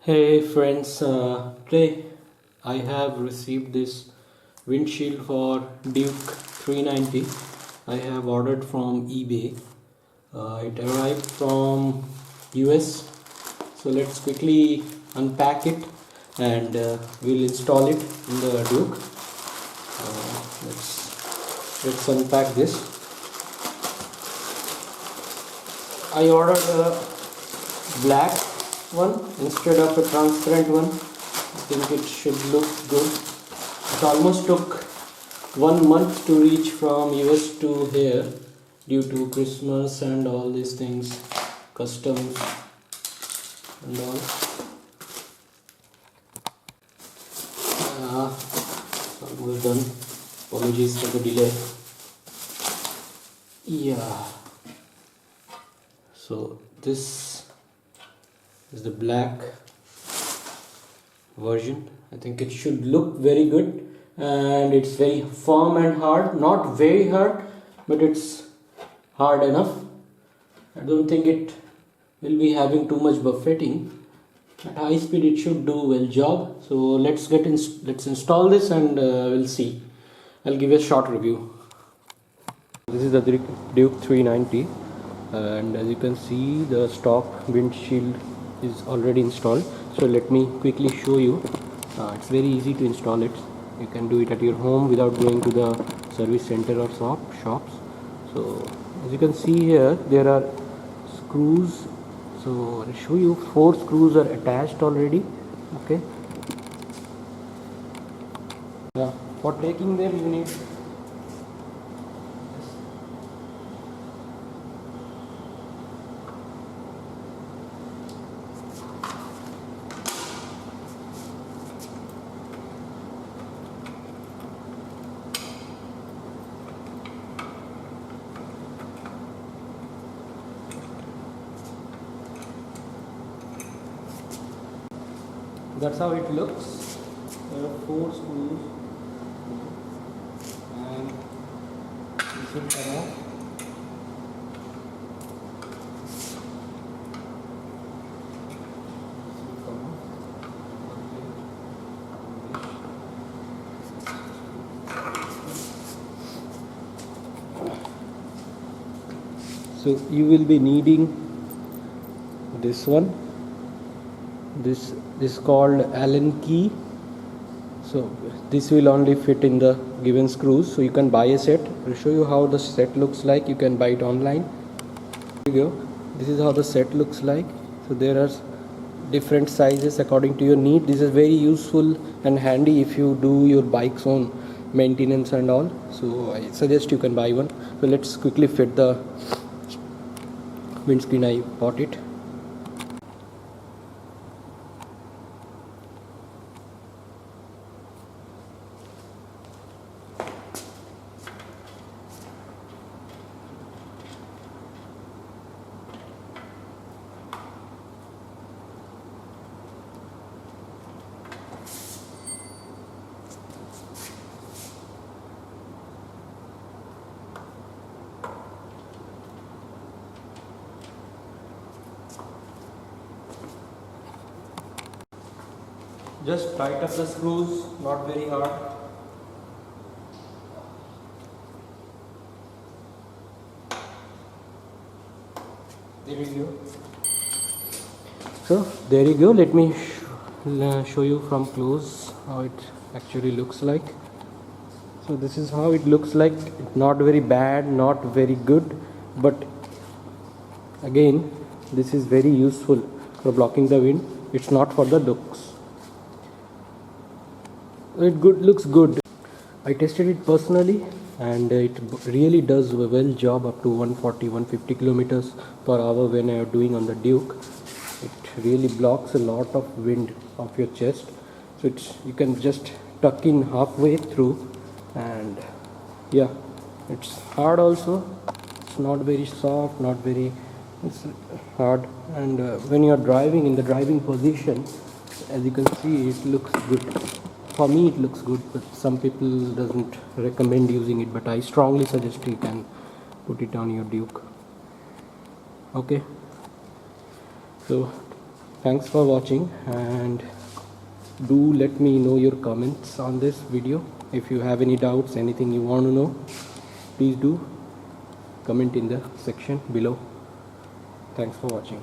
Hey friends, today I have received this windshield for Duke 390. I have ordered from eBay. It arrived from US. So let's quickly unpack it and we'll install it in the Duke. Let's unpack this. I ordered a black one instead of a transparent one. I think it should look good. It almost took 1 month to reach from US to here due to Christmas and all these things, customs and all. Almost done. Apologies for the delay. Yeah. So this is the black version. I think it should look very good, and it's very firm and hard. Not very hard, but it's hard enough. I don't think it will be having too much buffeting. At high speed it should do well job. So let's install this and we'll see. I'll give a short review. This is the Duke 390, and as you can see the stock windshield is already installed. So let me quickly show you. It's very easy to install it. You can do it at your home without going to the service center or shops. So as you can see here, there are screws. So I'll show you 4 screws are attached already. Okay. Yeah. For taking them you need that's how it looks. There are 4 screws and this will come off. So you will be needing this one. This is called Allen key. So this will only fit in the given screws. So you can buy a set. I'll show you how the set looks like. You can buy it online. Here you go. This is how the set looks like. So there are different sizes according to your need. This is very useful and handy if you do your bike's own maintenance and all. So I suggest you can buy one. So let's quickly fit the windscreen. I bought it. Just tight up the screws, not very hard. There you go. So there you go. Let me show you from close how it actually looks like. So this is how it looks like. Not very bad, not very good, but again this is very useful for blocking the wind. It's not for the looks. It looks good. I tested it personally and it really does a well job up to 140-150 kilometers per hour when I am doing on the Duke. It really blocks a lot of wind off your chest. So you can just tuck in halfway through, and yeah, it's hard also. It's not very soft, not very, it's hard. And when you are driving in the driving position, as you can see, it looks good. For me it looks good, but some people doesn't recommend using it, but I strongly suggest you can put it on your Duke. Okay, so Thanks for watching, and do let me know your comments on this video. If you have any doubts, anything you want to know, please do comment in the section below. Thanks for watching.